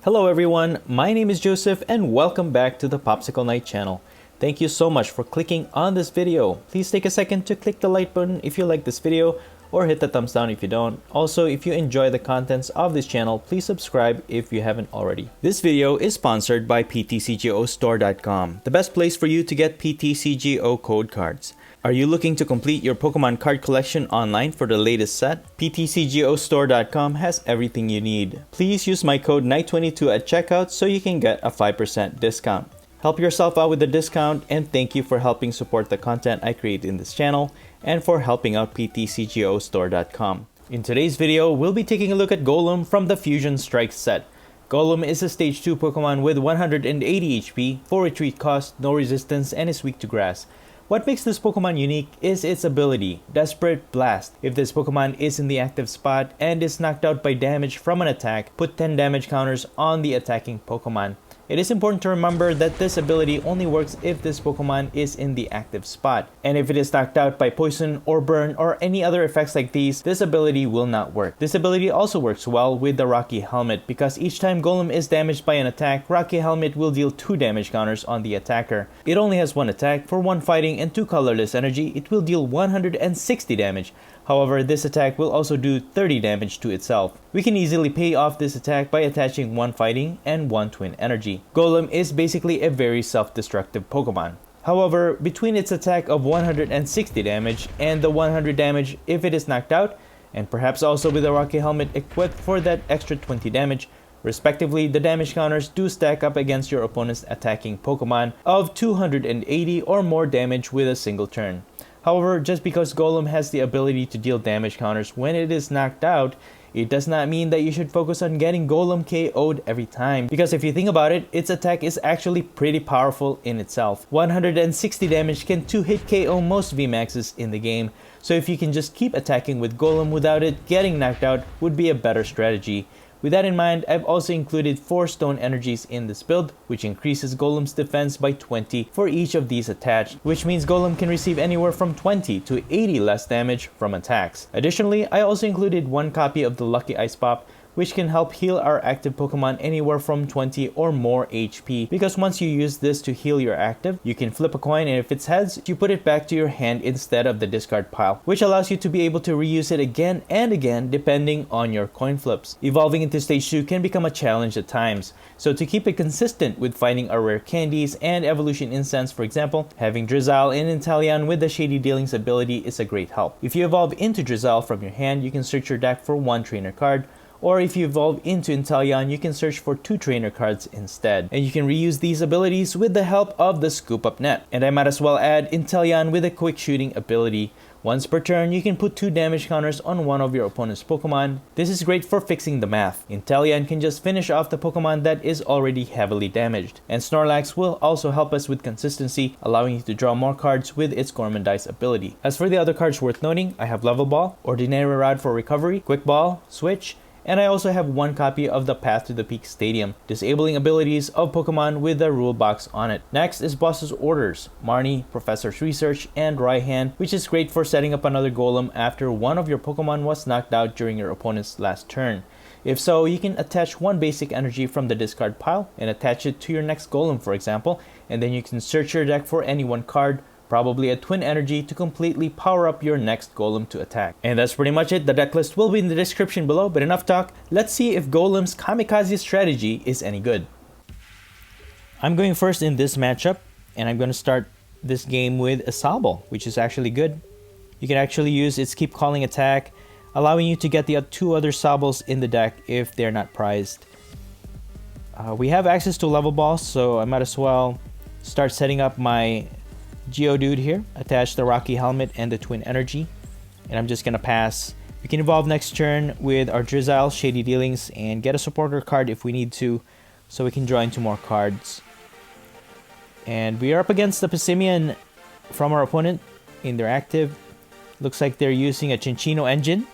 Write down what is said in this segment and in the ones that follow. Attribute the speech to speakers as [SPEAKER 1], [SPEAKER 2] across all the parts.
[SPEAKER 1] Hello everyone, my name is Joseph and welcome back to the Popsicle Night channel. Thank you so much for clicking on this video. Please take a second to click the like button if you like this video or hit the thumbs down if you don't. Also, if you enjoy the contents of this channel, please subscribe if you haven't already. This video is sponsored by PTCGO the best place for you to get PTCGO code cards. Are you looking to complete your Pokemon card collection online for the latest set? PTCGO has everything you need. Please use my code NIGHT22 at checkout so you can get a 5% discount. Help yourself out with the discount, and thank you for helping support the content I create in this channel and for helping out PTCGO. In today's video, we'll be taking a look at Golem from the Fusion Strike set. Golem is a stage 2 Pokemon with 180 HP, 4 retreat cost, no resistance, and is weak to grass. What makes this Pokemon unique is its ability, Desperate Blast. If this Pokemon is in the active spot and is knocked out by damage from an attack, put 10 damage counters on the attacking Pokemon. It is important to remember that this ability only works if this Pokemon is in the active spot. And if it is knocked out by poison or burn or any other effects like these, this ability will not work. This ability also works well with the Rocky Helmet because each time Golem is damaged by an attack, Rocky Helmet will deal 2 damage counters on the attacker. It only has 1 attack. For 1 fighting and 2 colorless energy, it will deal 160 damage. However, this attack will also do 30 damage to itself. We can easily pay off this attack by attaching 1 fighting and 1 twin energy. Golem is basically a very self-destructive Pokemon. However, between its attack of 160 damage and the 100 damage if it is knocked out, and perhaps also with the Rocky Helmet equipped for that extra 20 damage, respectively, the damage counters do stack up against your opponent's attacking Pokemon of 280 or more damage with a single turn. However, just because Golem has the ability to deal damage counters when it is knocked out, it does not mean that you should focus on getting Golem KO'd every time. Because if you think about it, its attack is actually pretty powerful in itself. 160 damage can 2-hit KO most VMAXs in the game, so if you can just keep attacking with Golem without it getting knocked out would be a better strategy. With that in mind, I've also included 4 stone energies in this build, which increases Golem's defense by 20 for each of these attached, which means Golem can receive anywhere from 20 to 80 less damage from attacks. Additionally, I also included 1 copy of the Lucky Ice Pop, which can help heal our active Pokemon anywhere from 20 or more HP, because once you use this to heal your active, you can flip a coin, and if it's heads, you put it back to your hand instead of the discard pile, which allows you to be able to reuse it again and again depending on your coin flips. Evolving into stage 2 can become a challenge at times, so to keep it consistent with finding our rare candies and evolution incense, for example, having Drizzile and Inteleon with the Shady Dealings ability is a great help. If you evolve into Drizzile from your hand, you can search your deck for 1 trainer card, or if you evolve into Inteleon, you can search for 2 trainer cards instead. And you can reuse these abilities with the help of the Scoop Up Net. And I might as well add Inteleon with a quick shooting ability. Once per turn, you can put 2 damage counters on one of your opponent's Pokemon. This is great for fixing the math. Inteleon can just finish off the Pokemon that is already heavily damaged. And Snorlax will also help us with consistency, allowing you to draw more cards with its Gormandize ability. As for the other cards worth noting, I have Level Ball, Ordinary Rod for recovery, Quick Ball, Switch, and I also have 1 copy of the Path to the Peak Stadium, disabling abilities of Pokemon with the rule box on it. Next is Boss's Orders, Marnie, Professor's Research, and Raihan, which is great for setting up another Golem after one of your Pokemon was knocked out during your opponent's last turn. If so, you can attach 1 basic energy from the discard pile and attach it to your next Golem, for example, and then you can search your deck for any 1 card, probably a twin energy, to completely power up your next Golem to attack. And that's pretty much it. The deck list will be in the description below, but enough talk. Let's see if Golem's kamikaze strategy is any good. I'm going first in this matchup, and I'm going to start this game with a Sobble, which is actually good. You can actually use its Keep Calling attack, allowing you to get the 2 other Sobbles in the deck if they're not prized. We have access to Level Ball, so I might as well start setting up my Geodude here, attach the Rocky Helmet and the Twin Energy, and I'm just gonna pass. We can evolve next turn with our Drizzile, Shady Dealings, and get a supporter card if we need to, so we can draw into more cards. And we are up against the Pissimian from our opponent in their active. Looks like they're using a Cinccino engine.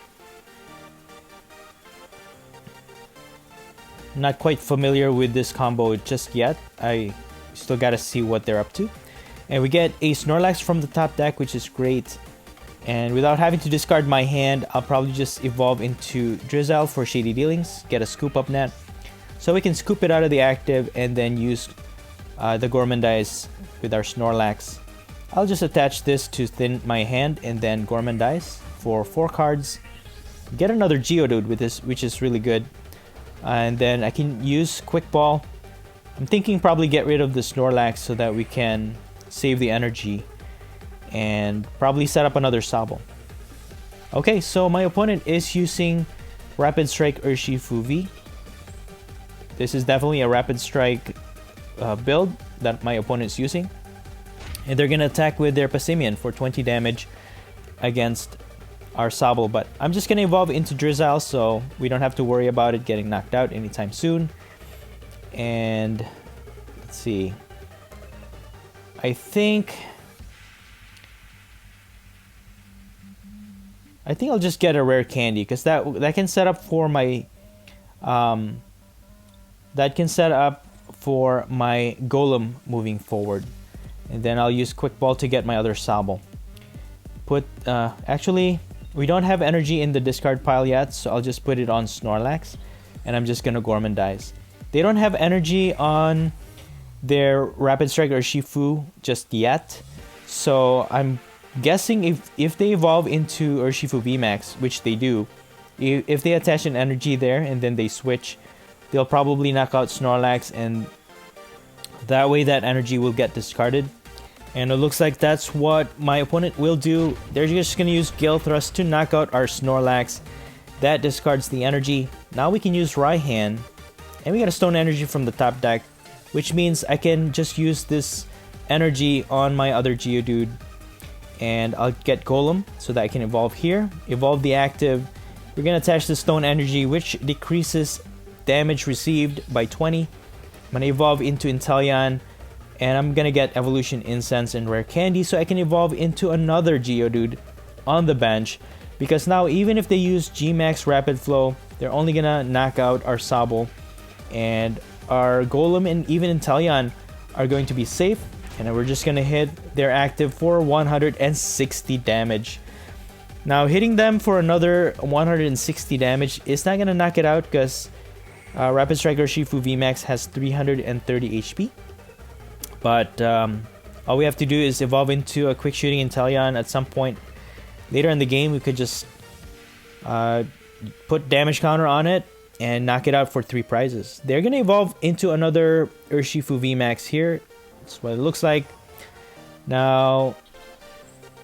[SPEAKER 1] Not quite familiar with this combo just yet. I still gotta see what they're up to. And we get a Snorlax from the top deck, which is great. And without having to discard my hand, I'll probably just evolve into Drizzile for Shady Dealings, get a Scoop Up Net. So we can scoop it out of the active and then use the Gourmandize with our Snorlax. I'll just attach this to Thin My Hand and then Gourmandize for 4 cards. Get another Geodude with this, which is really good. And then I can use Quick Ball. I'm thinking probably get rid of the Snorlax so that we can save the energy. And probably set up another Sabo. Okay, so my opponent is using Rapid Strike Urshifu V. This is definitely a Rapid Strike build that my opponent is using. And they're going to attack with their Passimian for 20 damage against our Sabo. But I'm just going to evolve into Drizzile so we don't have to worry about it getting knocked out anytime soon. And let's see. I think I'll just get a rare candy because that can set up for my Golem moving forward. And then I'll use Quick Ball to get my other Sabo. Actually, we don't have energy in the discard pile yet, so I'll just put it on Snorlax. And I'm just gonna Gourmandize. They don't have energy on their Rapid Strike Urshifu just yet. So I'm guessing if they evolve into Urshifu VMAX, which they do, if they attach an energy there and then they switch, they'll probably knock out Snorlax, and that way that energy will get discarded. And it looks like that's what my opponent will do. They're just going to use Gale Thrust to knock out our Snorlax. That discards the energy. Now we can use Raihan. And we got a Stone Energy from the top deck, which means I can just use this energy on my other Geodude. And I'll get Golem so that I can evolve here. Evolve the active. We're going to attach the Stone Energy, which decreases damage received by 20. I'm going to evolve into Inteleon. And I'm going to get Evolution Incense and Rare Candy so I can evolve into another Geodude on the bench. Because now even if they use G-Max Rapid Flow, they're only going to knock out our Sabo. And our Golem and even Inteleon are going to be safe. And we're just going to hit their active for 160 damage. Now hitting them for another 160 damage is not going to knock it out because Rapid Strike Urshifu VMAX has 330 HP. But all we have to do is evolve into a Quick Shooting Inteleon at some point later in the game. We could just put damage counter on it and knock it out for 3 prizes. They're going to evolve into another Urshifu VMAX here. That's what it looks like. Now,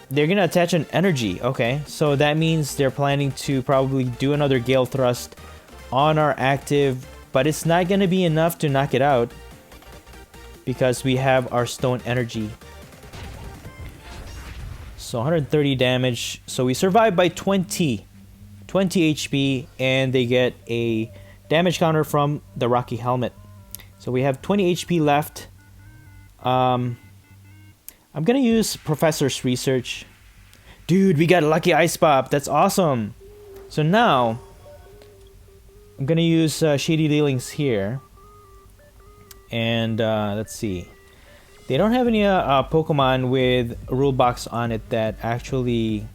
[SPEAKER 1] they're going to attach an energy. Okay, so that means they're planning to probably do another Gale Thrust on our active. But it's not going to be enough to knock it out, because we have our Stone Energy. So 130 damage. So we survive by 20 HP, and they get a damage counter from the Rocky Helmet. So we have 20 HP left. I'm gonna use Professor's Research. Dude, we got a Lucky Ice Pop. That's awesome. So now I'm gonna use Shady Dealings here. And let's see. They don't have any Pokemon with a rule box on it that actually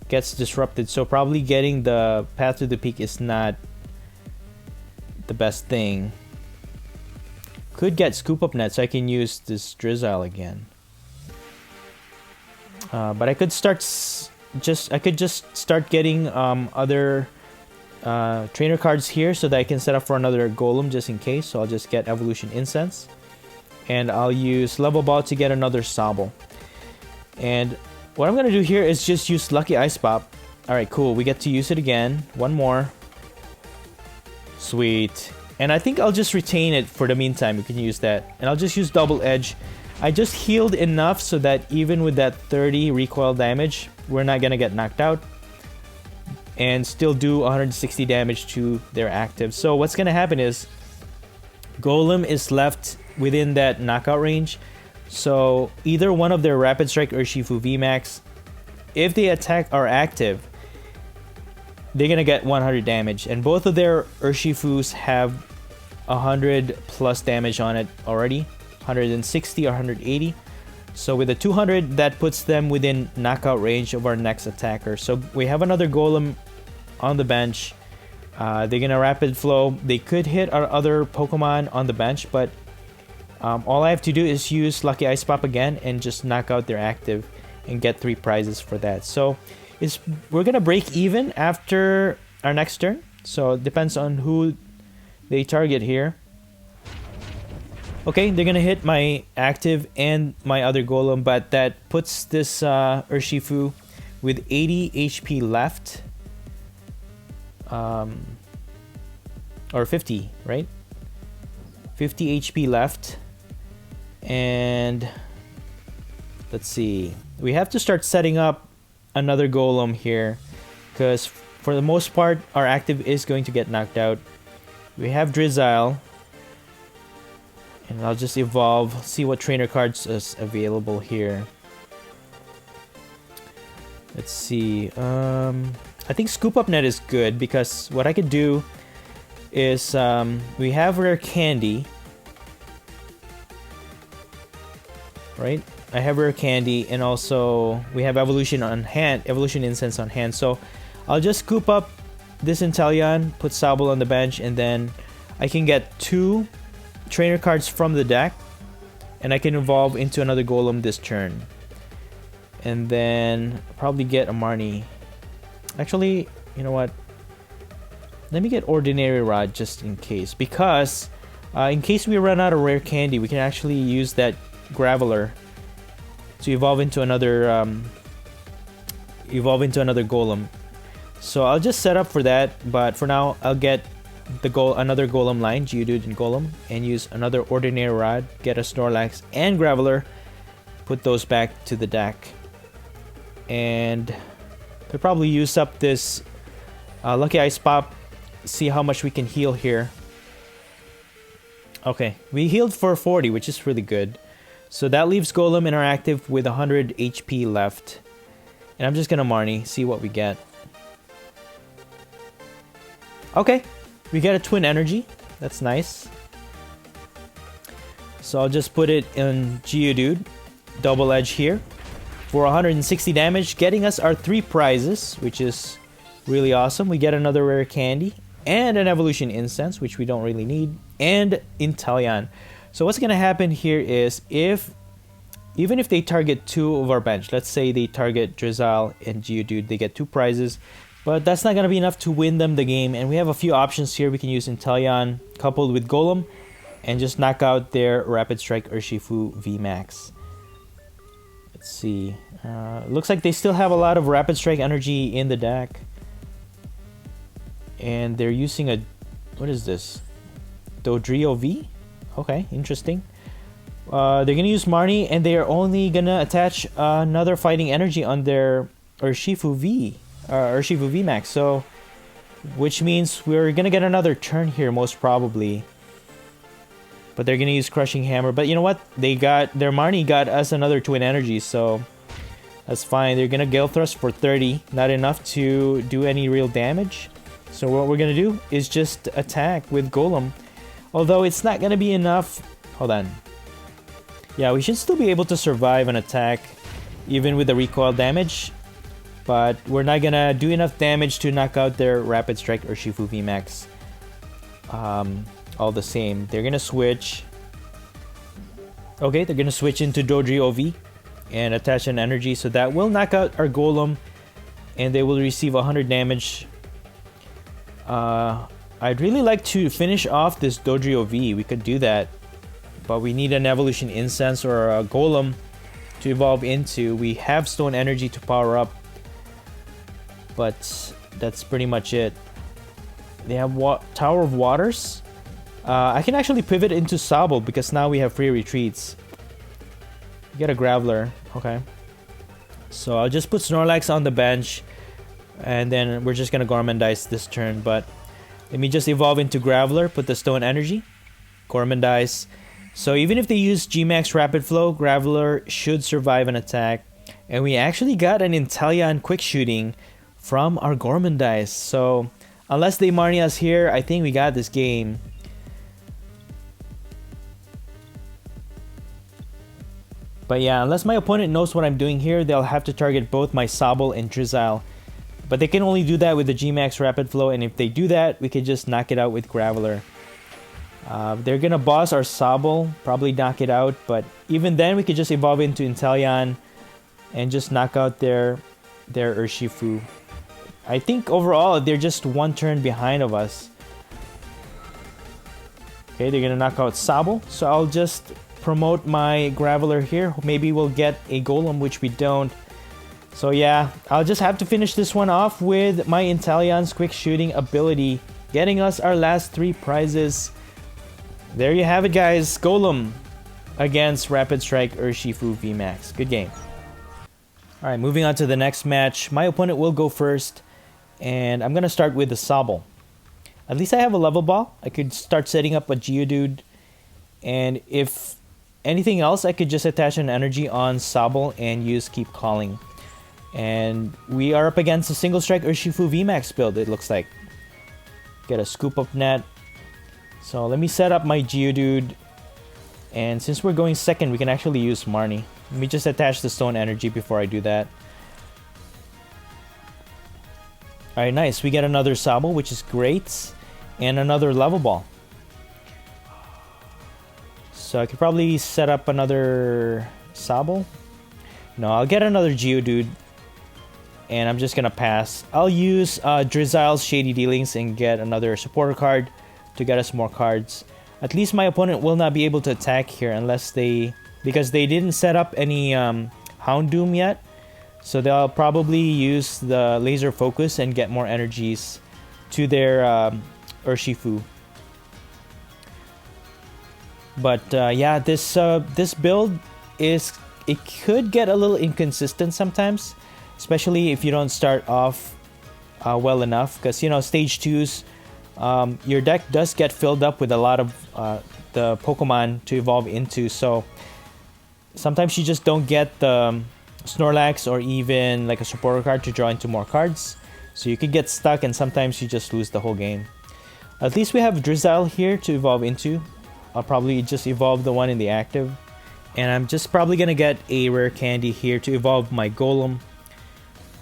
[SPEAKER 1] gets disrupted. So probably getting the Path to the Peak is not the best thing. Could get Scoop Up Net so I can use this Drizzile again. But I could start just start getting other trainer cards here so that I can set up for another Golem just in case. So I'll just get Evolution Incense. And I'll use Level Ball to get another Sabo. And what I'm going to do here is just use Lucky Ice Pop. Alright, cool. We get to use it again. One more. Sweet. And I think I'll just retain it for the meantime. We can use that. And I'll just use Double Edge. I just healed enough so that even with that 30 recoil damage, we're not going to get knocked out. And still do 160 damage to their active. So what's going to happen is Golem is left within that knockout range. So either one of their Rapid Strike Urshifu VMAX, if they attack our active, they're going to get 100 damage. And both of their Urshifus have 100 plus damage on it already. 160 or 180. So with the 200, that puts them within knockout range of our next attacker. So we have another Golem on the bench. They're gonna rapid flow. They could hit our other Pokemon on the bench, but all I have to do is use Lucky Ice Pop again and just knock out their active and get 3 prizes for that. So we're gonna break even after our next turn. So it depends on who they target here. Okay, they're gonna hit my active and my other Golem, but that puts this Urshifu with 80 HP left. Or 50, right? 50 HP left. And let's see. We have to start setting up another Golem here, because for the most part, our active is going to get knocked out. We have Drizzile. And I'll just evolve, see what trainer cards is available here. Let's see. I think Scoop Up Net is good, because what I could do is we have Rare Candy. Right? I have Rare Candy, and also we have Evolution on hand, Evolution Incense on hand. So I'll just scoop up this Inteleon, put Sobble on the bench, and then I can get 2 trainer cards from the deck, and I can evolve into another Golem this turn. And then probably get a Marnie. Actually, you know what? Let me get Ordinary Rod just in case, because in case we run out of Rare Candy, we can actually use that Graveler to evolve into another Golem. So I'll just set up for that, but for now I'll get another Golem line, Geodude and Golem, and use another Ordinary Rod, get a Snorlax and Graveler, put those back to the deck, and could probably use up this Lucky Ice Pop, see how much we can heal here. Okay, we healed for 40, which is really good. So that leaves Golem in our active with 100 HP left. And I'm just gonna Marnie, see what we get. Okay, we get a Twin Energy. That's nice. So I'll just put it in Geodude, Double Edge here, for 160 damage, getting us our 3 prizes, which is really awesome. We get another Rare Candy, and an Evolution Incense, which we don't really need, and Inteleon. So what's gonna happen here is, even if they target 2 of our bench, let's say they target Drizzile and Geodude, they get 2 prizes, but that's not gonna be enough to win them the game. And we have a few options here. We can use Inteleon coupled with Golem and just knock out their Rapid Strike Urshifu VMAX. Let's see. Looks like they still have a lot of Rapid Strike energy in the deck. And they're using a... what is this? Dodrio V? Okay, interesting. They're gonna use Marnie, and they are only gonna attach another Fighting Energy on their Urshifu V. Urshifu VMAX. So, which means we're gonna get another turn here, most probably. But they're gonna use Crushing Hammer. But you know what? Their Marnie got us another Twin Energy, so that's fine. They're gonna Gale Thrust for 30. Not enough to do any real damage. So what we're gonna do is just attack with Golem. Although it's not gonna be enough. Hold on. Yeah, we should still be able to survive an attack, even with the recoil damage. But we're not gonna do enough damage to knock out their Rapid Strike Urshifu VMAX. All the same, they're gonna switch. Okay, they're gonna switch into Dodrio V and attach an energy, so that will knock out our Golem, and they will receive 100 damage. I'd really like to finish off this Dodrio V. We could do that, but we need an Evolution Incense or a Golem to evolve into. We have Stone Energy to power up, but that's pretty much it. They have Tower of Waters. I can actually pivot into Sobble because now we have free retreats. Get a Graveler. Okay. So I'll just put Snorlax on the bench, and then we're just gonna Gormandize this turn. But let me just evolve into Graveler, put the Stone Energy, Gormandize. So even if they use Gmax Rapid Flow, Graveler should survive an attack. And we actually got an Inteleon Quick Shooting from our Gormandize. So unless they Marnie us here, I think we got this game. But yeah, unless my opponent knows what I'm doing here, they'll have to target both my Sobble and Drizzile But they can only do that with the GMAX Rapid Flow, and if they do that, we could just knock it out with Graveler. They're gonna boss our Sobble, probably knock it out, but even then we could just evolve into Inteleon and just knock out their Urshifu. I think overall they're just one turn behind of us. Okay, they're gonna knock out Sobble, so I'll just promote my Graveler here. Maybe we'll get a Golem, which we don't. So yeah, I'll just have to finish this one off with my Inteleon's quick shooting ability, getting us our last 3 prizes. There you have it, guys. Golem against Rapid Strike Urshifu VMAX. Good game. Alright, moving on to the next match. My opponent will go first, and I'm gonna start with the Sobble. At least I have a level ball. I could start setting up a Geodude, and if anything else, I could just attach an energy on Sobble and use Keep Calling. And we are up against a Single Strike Urshifu VMAX build, it looks like. Get a Scoop Up Net. So let me set up my Geodude. And since we're going second, we can actually use Marnie. Let me just attach the Stone Energy before I do that. Alright, nice. We get another Sobble, which is great. And another level ball. So I could probably set up another Sobble. No, I'll get another Geodude. And I'm just gonna pass. I'll use Drizzle's Shady Dealings and get another supporter card to get us more cards. At least my opponent will not be able to attack here unless because they didn't set up any Houndoom yet. So they'll probably use the Laser Focus and get more energies to their Urshifu. But yeah, this build it could get a little inconsistent sometimes, especially if you don't start off well enough, because you know stage 2s, your deck does get filled up with a lot of the Pokemon to evolve into, so sometimes you just don't get the Snorlax or even like a supporter card to draw into more cards, so you could get stuck and sometimes you just lose the whole game. At least we have Drizzle here to evolve into. I'll probably just evolve the one in the active, and I'm just probably gonna get a rare candy here to evolve my Golem,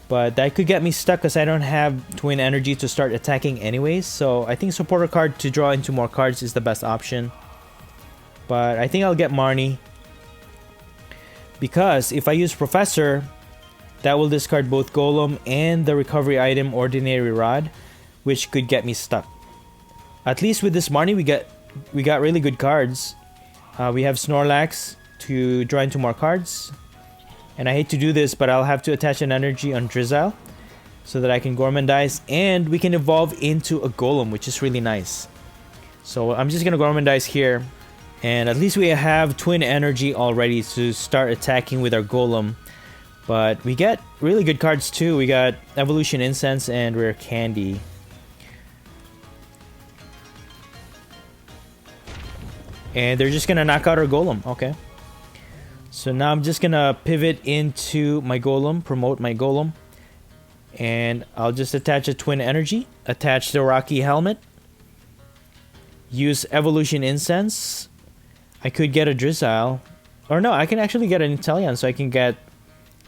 [SPEAKER 1] but that could get me stuck because I don't have Twin Energy to start attacking anyways. So I think supporter card to draw into more cards is the best option, but I think I'll get Marnie, because if I use Professor, that will discard both Golem and the recovery item Ordinary Rod, which could get me stuck. At least with this Marnie, we got really good cards. We have Snorlax to draw into more cards, and I hate to do this, but I'll have to attach an energy on Drizzle so that I can Gormandize, and we can evolve into a Golem, which is really nice. So I'm just gonna Gormandize here. And at least we have Twin Energy already to start attacking with our Golem. But we get really good cards too. We got Evolution Incense and Rare Candy. And they're just gonna knock out our Golem. Okay. So now I'm just gonna pivot into my Golem, promote my Golem. And I'll just attach a Twin Energy, attach the Rocky Helmet, use Evolution Incense. I could get a Drizzle. Or no, I can actually get an Inteleon, so I can get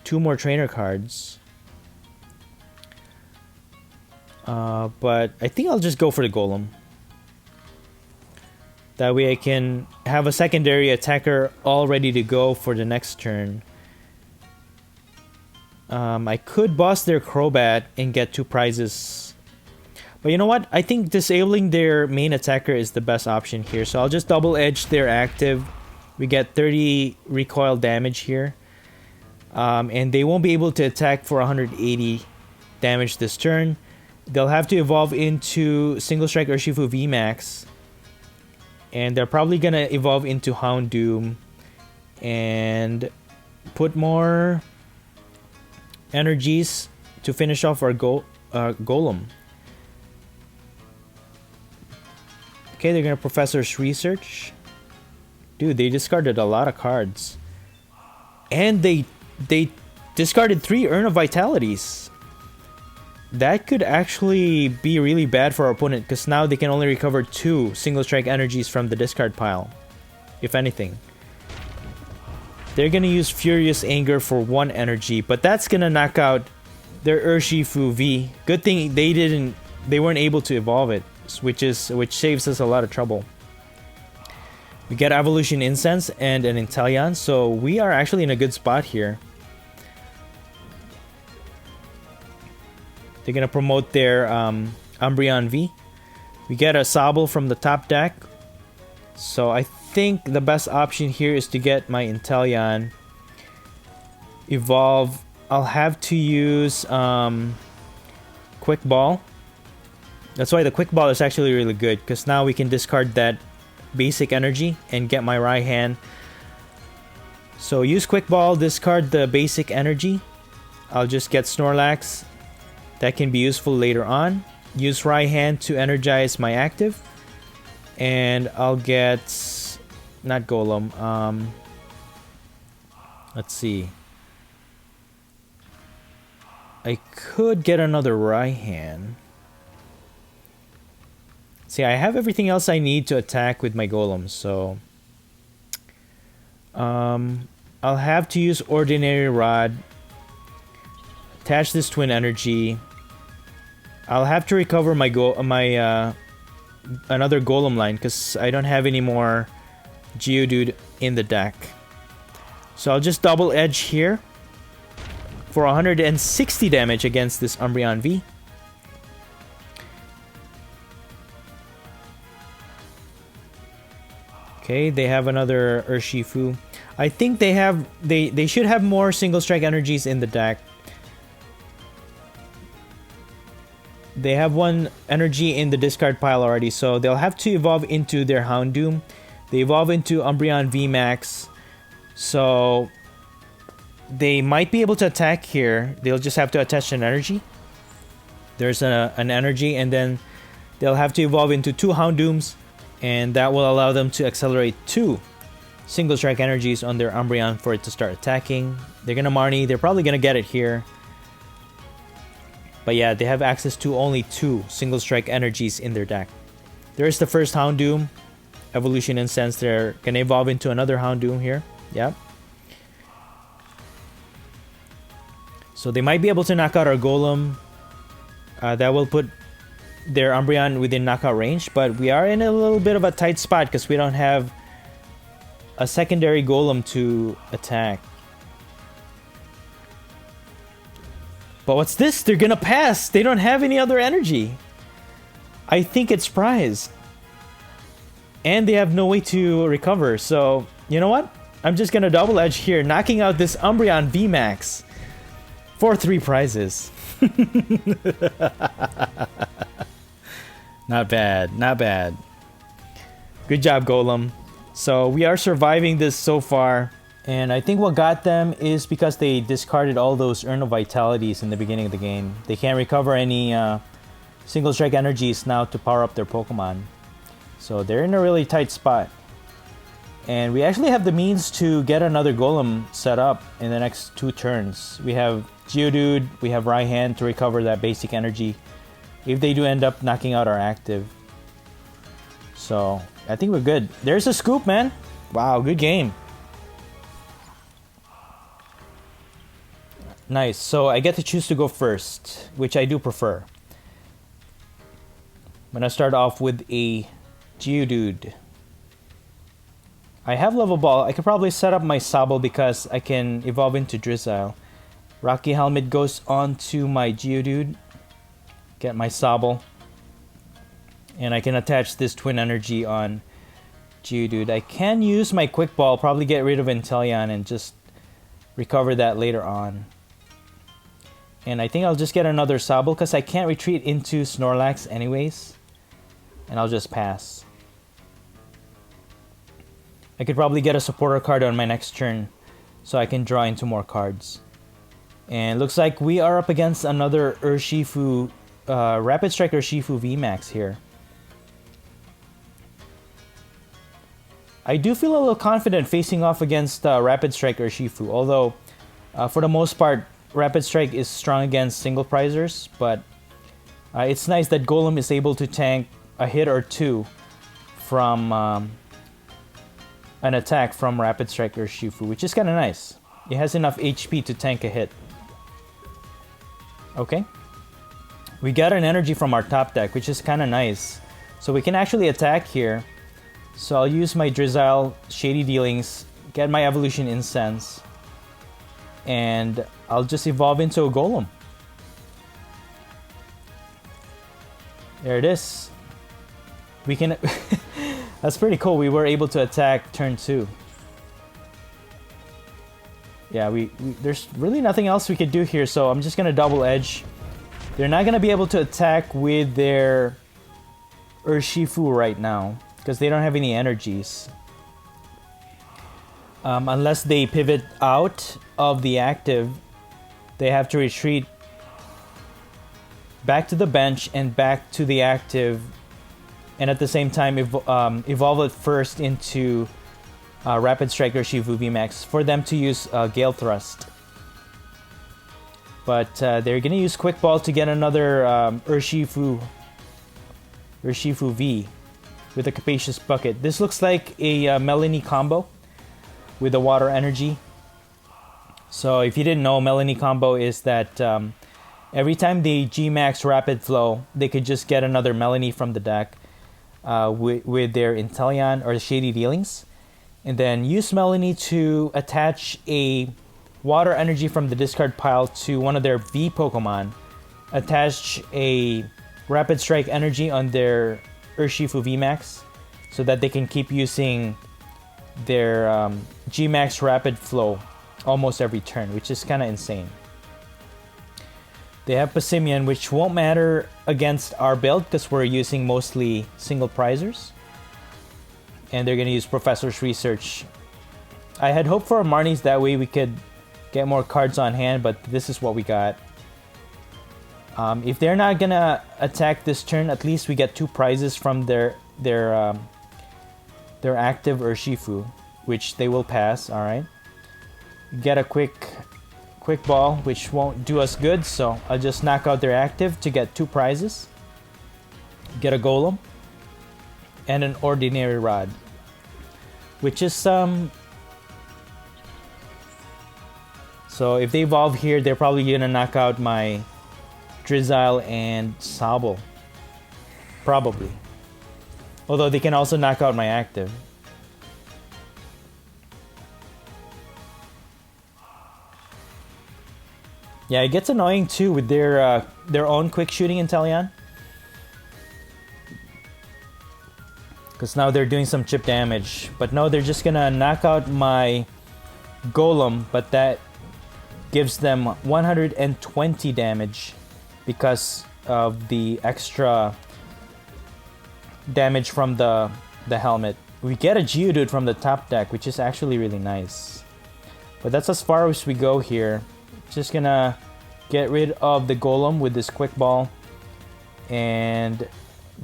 [SPEAKER 1] 2 more trainer cards. But I think I'll just go for the Golem. That way I can have a secondary attacker all ready to go for the next turn. I could boss their Crobat and get 2 prizes. But you know what? I think disabling their main attacker is the best option here. So I'll just double edge their active. We get 30 recoil damage here. And they won't be able to attack for 180 damage this turn. They'll have to evolve into Single Strike Urshifu VMAX. And they're probably going to evolve into Houndoom. And put more energies to finish off our Golem. Okay, they're gonna Professor's Research. Dude, they discarded a lot of cards. And they discarded 3 Urn of Vitalities. That could actually be really bad for our opponent, because now they can only recover 2 Single Strike energies from the discard pile, if anything. They're gonna use Furious Anger for 1 energy, but that's gonna knock out their Urshifu V. Good thing they weren't able to evolve it, which saves us a lot of trouble. We get Evolution Incense and an Inteleon, so we are actually in a good spot here. They're gonna promote their Umbreon V. We get a Sobble from the top deck, so I think the best option here is to get my Inteleon evolve. I'll have to use Quick Ball. That's why the Quick Ball is actually really good, because now we can discard that basic energy and get my Raihan. So use Quick Ball, discard the basic energy. I'll just get Snorlax. That can be useful later on. Use Raihan to energize my active. And I'll get... not Golem. Let's see. I could get another Raihan. See, I have everything else I need to attack with my Golem, so... I'll have to use Ordinary Rod. Attach this Twin Energy. I'll have to recover my another Golem line, because I don't have any more Geodude in the deck. So I'll just double edge here for 160 damage against this Umbreon V. Okay, they have another Urshifu. I think they should have more single strike energies in the deck. They have one energy in the discard pile already, so they'll have to evolve into their Houndoom. They evolve into Umbreon VMAX, so they might be able to attack here. They'll just have to attach an energy. There's an energy, and then they'll have to evolve into two Houndooms, and that will allow them to accelerate two single strike energies on their Umbreon for it to start attacking. They're gonna Marnie. They're probably gonna get it here. But yeah, they have access to only two single strike energies in their deck. There's the first Houndoom. Evolution Incense. They're gonna evolve into another Houndoom here. Yep. So they might be able to knock out our Golem. That will put their Umbreon within knockout range. But we are in a little bit of a tight spot because we don't have a secondary Golem to attack. But what's this? They're gonna pass. They don't have any other energy. I think it's prize. And they have no way to recover. So, you know what? I'm just gonna double edge here, knocking out this Umbreon VMAX for 3 prizes. Not bad, not bad. Good job, Golem. So we are surviving this so far. And I think what got them is because they discarded all those Urn of Vitalities in the beginning of the game. They can't recover any single strike energies now to power up their Pokemon. So they're in a really tight spot. And we actually have the means to get another Golem set up in the next 2 turns. We have Geodude, we have Raihan to recover that basic energy if they do end up knocking out our active. So I think we're good. There's a scoop, man. Wow, good game. Nice, so I get to choose to go first, which I do prefer. I'm gonna start off with a Geodude. I have Level Ball. I could probably set up my Sobble because I can evolve into Drizzile. Rocky Helmet goes on to my Geodude. Get my Sobble. And I can attach this Twin Energy on Geodude. I can use my Quick Ball, probably get rid of Inteleon and just recover that later on. And I think I'll just get another Sobble because I can't retreat into Snorlax anyways. And I'll just pass. I could probably get a supporter card on my next turn so I can draw into more cards. And looks like we are up against another Urshifu, Rapid Strike Urshifu VMAX here. I do feel a little confident facing off against Rapid Strike Urshifu, although for the most part, Rapid Strike is strong against single prizers, but it's nice that Golem is able to tank a hit or two from an attack from Rapid Strike Urshifu, which is kind of nice. It has enough HP to tank a hit. Okay. We got an energy from our top deck, which is kind of nice. So we can actually attack here. So I'll use my Drizzile Shady Dealings, get my Evolution Incense, and I'll just evolve into a Golem. There it is. We can... That's pretty cool. We were able to attack turn 2. Yeah, there's really nothing else we could do here, so I'm just going to double edge. They're not going to be able to attack with their Urshifu right now, because they don't have any energies. Unless they pivot out of the active, they have to retreat back to the bench and back to the active, and at the same time evolve it first into Rapid Strike Urshifu VMAX for them to use Gale Thrust. But they're going to use Quick Ball to get another Urshifu V with a Capacious Bucket. This looks like a Melanie combo with a Water Energy. So if you didn't know, Melanie combo is that every time they G-Max Rapid Flow, they could just get another Melanie from the deck with their Inteleon or Shady Dealings. And then use Melanie to attach a Water Energy from the discard pile to one of their V Pokemon. Attach a Rapid Strike Energy on their Urshifu VMAX so that they can keep using their G-Max Rapid Flow almost every turn, which is kind of insane. They have Passimian, which won't matter against our build because we're using mostly single prizers. And they're going to use Professor's Research. I had hoped for a Marnie's, that way we could get more cards on hand, but this is what we got. If they're not going to attack this turn, at least we get 2 prizes from their active Urshifu, which they will pass, alright. Get a quick ball, which won't do us good, so I'll just knock out their active to get 2 prizes. Get a Golem and an Ordinary Rod, which is so if they evolve here, they're probably gonna knock out my Drizzile and Sobble, probably, although they can also knock out my active. Yeah, it gets annoying too with their own quick shooting Inteleon, because now they're doing some chip damage. But no, they're just gonna knock out my Golem, but that gives them 120 damage because of the extra damage from the helmet. We get a Geodude from the top deck, which is actually really nice. But that's as far as we go here. Just gonna get rid of the Golem with this Quick Ball, and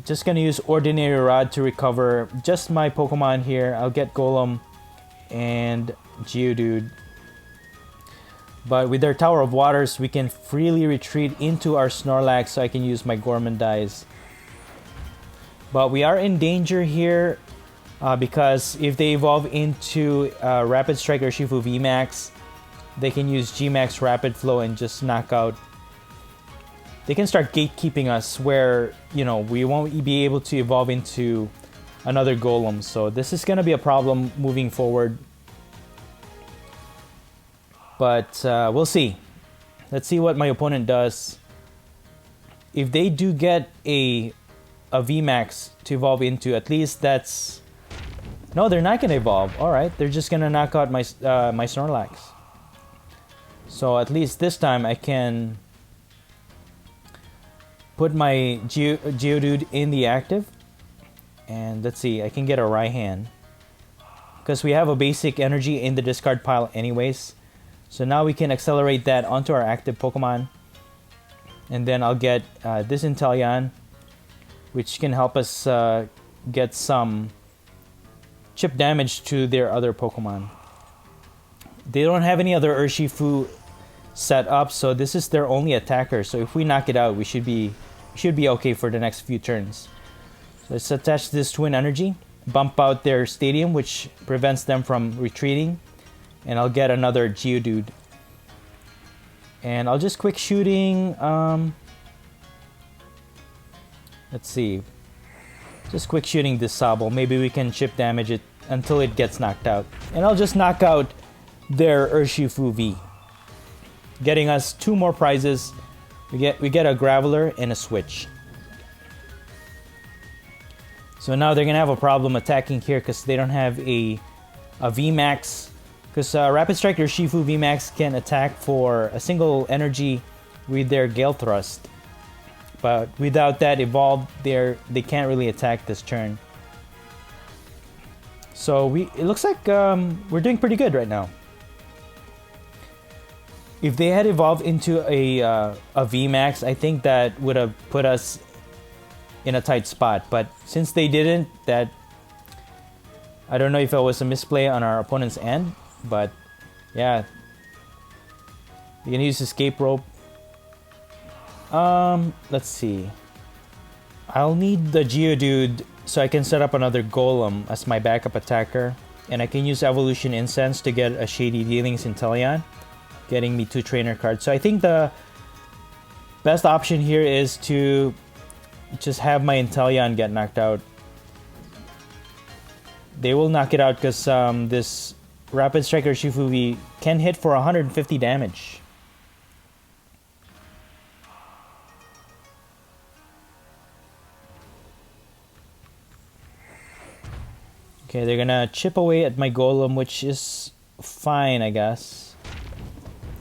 [SPEAKER 1] just gonna use Ordinary Rod to recover just my Pokemon here. I'll get Golem and Geodude. But with their Tower of Waters, we can freely retreat into our Snorlax, so I can use my Gourmandize. But we are in danger here because if they evolve into Rapid Strike Urshifu VMAX, they can use G-Max Rapid Flow and just knock out. They can start gatekeeping us where, you know, we won't be able to evolve into another Golem. So this is going to be a problem moving forward. But we'll see. Let's see what my opponent does. If they do get a VMAX to evolve into, at least that's... No, they're not going to evolve. Alright, they're just going to knock out my, my Snorlax. So at least this time I can put my Geodude in the active. And let's see, I can get a Raihan, because we have a basic energy in the discard pile anyways. So now we can accelerate that onto our active Pokemon. And then I'll get this Inteleon, which can help us get some chip damage to their other Pokemon. They don't have any other Urshifu set up, so this is their only attacker. So if we knock it out, we should be okay for the next few turns. So let's attach this Twin Energy, bump out their Stadium, which prevents them from retreating, and I'll get another Geodude. And I'll just quick shooting, let's see, just quick shooting this Sabo. Maybe we can chip damage it until it gets knocked out. And I'll just knock out their Urshifu V, getting us 2 more prizes. We get a Graveler and a Switch. So now they're gonna have a problem attacking here because they don't have a VMAX. Because Rapid Strike Urshifu VMAX can attack for a single energy with their Gale Thrust. But without that evolved, they can't really attack this turn. So it looks like we're doing pretty good right now. If they had evolved into a VMAX, I think that would have put us in a tight spot. But since they didn't, I don't know if it was a misplay on our opponent's end. But yeah, you can use Escape Rope. Let's see. I'll need the Geodude so I can set up another Golem as my backup attacker. And I can use Evolution Incense to get a Shady Dealings Inteleon, getting me 2 trainer cards. So I think the best option here is to just have my Inteleon get knocked out. They will knock it out because this Rapid Strike Urshifu V can hit for 150 damage. Okay, they're gonna chip away at my Golem, which is fine, I guess.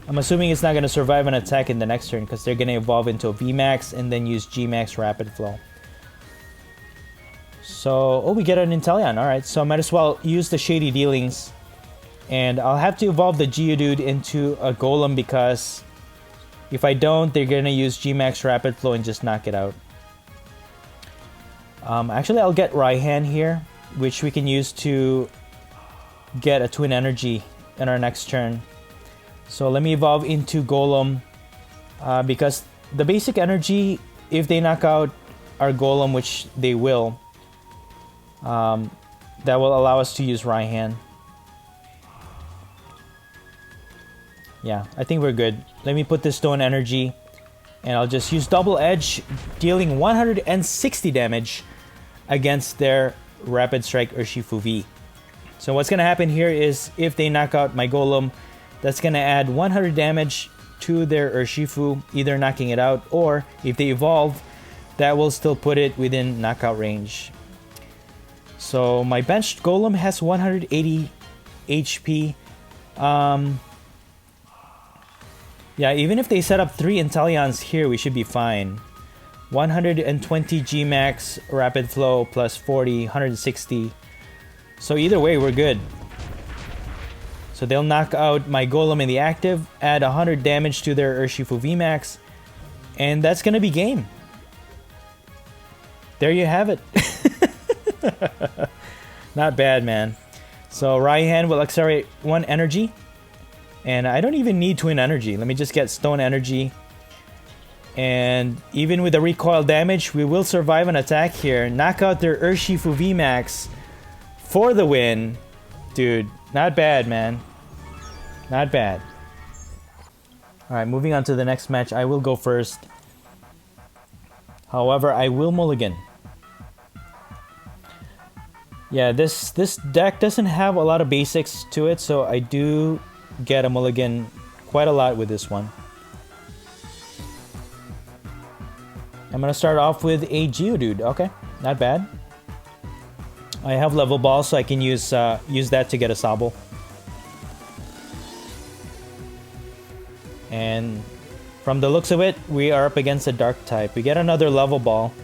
[SPEAKER 1] I'm assuming it's not gonna survive an attack in the next turn because they're gonna evolve into a VMAX and then use Gmax Rapid Flow. So, oh, we get an Inteleon. Alright, so I might as well use the Shady Dealings. And I'll have to evolve the Geodude into a Golem because if I don't, they're gonna use Gmax Rapid Flow and just knock it out. Actually, I'll get Raihan here, which we can use to get a Twin Energy in our next turn. So let me evolve into Golem because the basic energy, if they knock out our Golem, which they will, that will allow us to use Raihan. Yeah, I think we're good. Let me put this Stone Energy, and I'll just use Double Edge, dealing 160 damage against their Rapid Strike Urshifu V. So what's gonna happen here is if they knock out my Golem, that's gonna add 100 damage to their Urshifu, either knocking it out, or if they evolve, that will still put it within knockout range. So my benched Golem has 180 HP. Yeah, even if they set up 3 Inteleons here, we should be fine. 120 Gmax Rapid Flow plus 40, 160. So either way, we're good. So they'll knock out my Golem in the active, add 100 damage to their Urshifu VMAX, and that's gonna be game. There you have it. Not bad, man. So Raihan will accelerate 1 energy. And I don't even need Twin Energy. Let me just get Stone Energy. And even with the recoil damage, we will survive an attack here. Knock out their Urshifu VMAX for the win. Dude, not bad, man. Not bad. Alright, moving on to the next match. I will go first. However, I will mulligan. Yeah, this deck doesn't have a lot of basics to it, so I do get a mulligan quite a lot with this one. I'm gonna start off with a Geodude. Okay, not bad. I have level ball, so I can use that to get a Sabo. And from the looks of it, we are up against a Dark type. We get another level ball,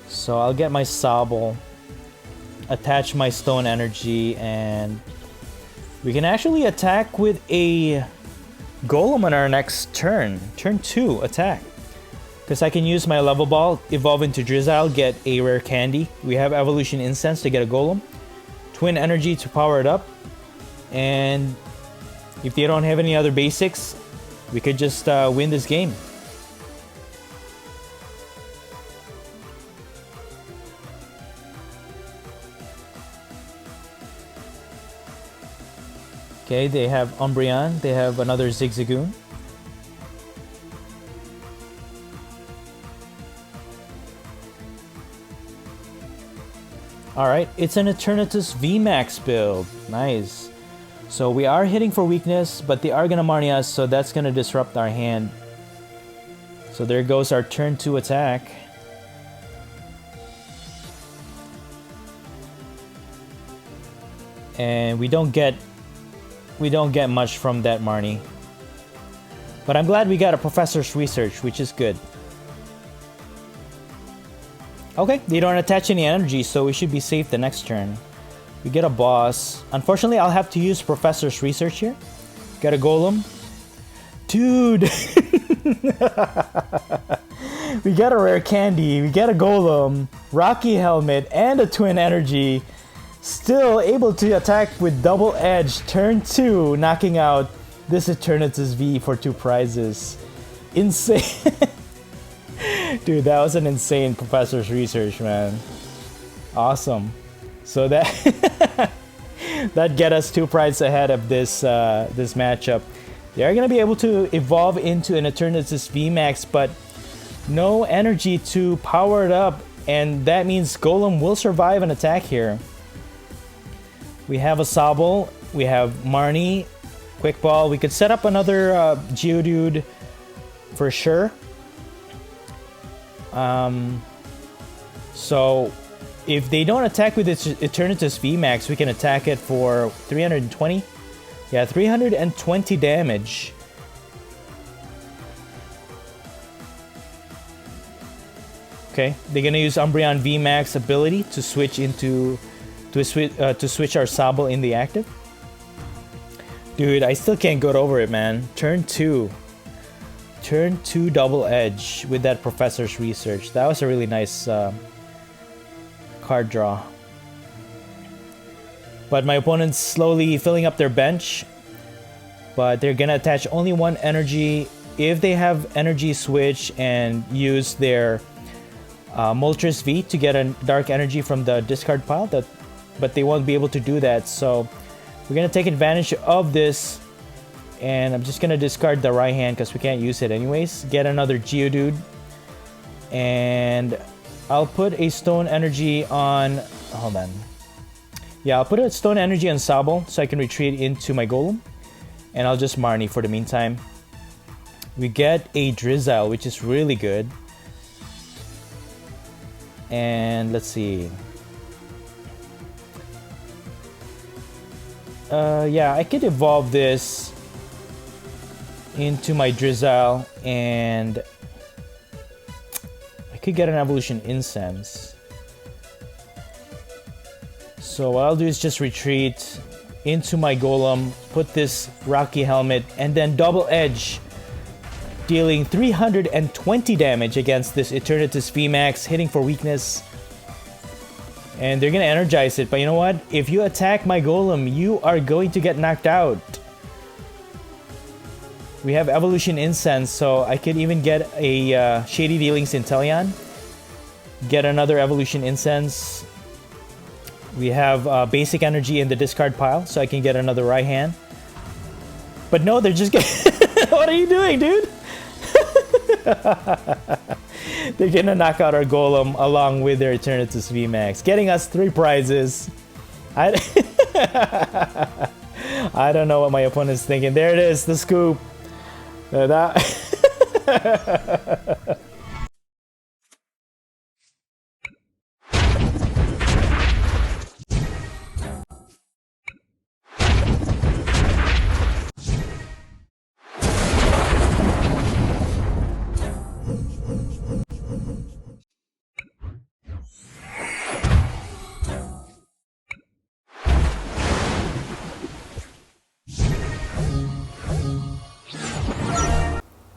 [SPEAKER 1] so I'll get my Sabo, attach my Stone Energy, and we can actually attack with a Golem on our next turn. Turn 2 attack. Because I can use my level ball, evolve into Drizzile, get a rare candy. We have Evolution Incense to get a Golem. Twin Energy to power it up. And if they don't have any other basics, we could just win this game. Okay, they have Umbreon, they have another Zigzagoon. Alright, it's an Eternatus VMAX build. Nice. So we are hitting for weakness, but they are gonna Marnie us, so that's gonna disrupt our hand. So there goes our turn 2 attack. And we don't get much from that Marnie. But I'm glad we got a Professor's Research, which is good. Okay, they don't attach any energy, so we should be safe the next turn. We get a boss. Unfortunately, I'll have to use Professor's Research here. Got a Golem. Dude! We got a rare candy, we get a Golem, Rocky Helmet, and a Twin Energy. Still able to attack with double edge, turn 2, knocking out this Eternatus V for 2 prizes. Insane. Dude, that was an insane Professor's Research, man. Awesome. So that that get us 2 prizes ahead of this this matchup. They are gonna be able to evolve into an Eternatus VMAX, but no energy to power it up, and that means Golem will survive an attack here. We have a Sobble, we have Marnie, Quick Ball. We could set up another Geodude for sure. So if they don't attack with its Eternatus VMAX, we can attack it for 320. Yeah, 320 damage. Okay, they're gonna use Umbreon VMAX ability to switch into to switch our Sobble in the active. Dude, I still can't get over it, man. Turn 2 double edge with that Professor's Research. That was a really nice card draw. But my opponent's slowly filling up their bench, but they're gonna attach only 1 energy. If they have energy switch and use their Moltres V to get a dark energy from the discard pile, but they won't be able to do that, so we're gonna take advantage of this, and I'm just gonna discard the right hand because we can't use it anyways. Get another Geodude, and I'll put a Stone Energy on, hold on. Yeah, I'll put a Stone Energy on Sobble so I can retreat into my Golem, and I'll just Marnie for the meantime. We get a Drizzile, which is really good. And let's see. Yeah, I could evolve this into my Drizzile, and I could get an Evolution Incense. So what I'll do is just retreat into my Golem, put this Rocky Helmet, and then double edge, dealing 320 damage against this Eternatus VMAX, hitting for weakness. And they're gonna energize it, but you know what? If you attack my Golem, you are going to get knocked out. We have Evolution Incense, so I could even get a Shady Dealings Inteleon. Get another Evolution Incense. We have Basic Energy in the discard pile, so I can get another right hand. But no, they're just getting... What are you doing, dude? They're gonna knock out our Golem along with their Eternatus VMAX, getting us 3 prizes. I don't know what my opponent's thinking. There it is, the scoop.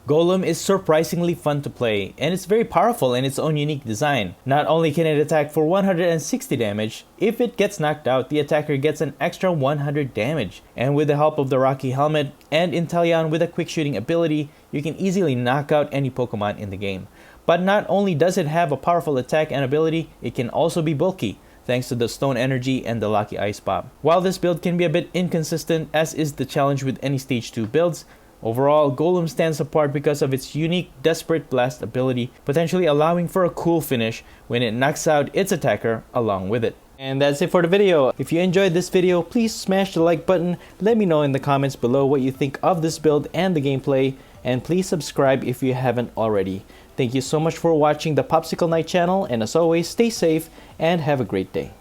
[SPEAKER 1] Golem is surprisingly fun to play, and it's very powerful in its own unique design. Not only can it attack for 160 damage, if it gets knocked out, the attacker gets an extra 100 damage. And with the help of the Rocky Helmet and Inteleon with a quick shooting ability, you can easily knock out any Pokemon in the game. But not only does it have a powerful attack and ability, it can also be bulky, thanks to the Stone Energy and the Lucky Ice Pop. While this build can be a bit inconsistent, as is the challenge with any Stage 2 builds, overall, Golem stands apart because of its unique Desperate Blast ability, potentially allowing for a cool finish when it knocks out its attacker along with it. And that's it for the video. If you enjoyed this video, please smash the like button. Let me know in the comments below what you think of this build and the gameplay. And please subscribe if you haven't already. Thank you so much for watching the Popsicle Knight channel, and as always, stay safe and have a great day.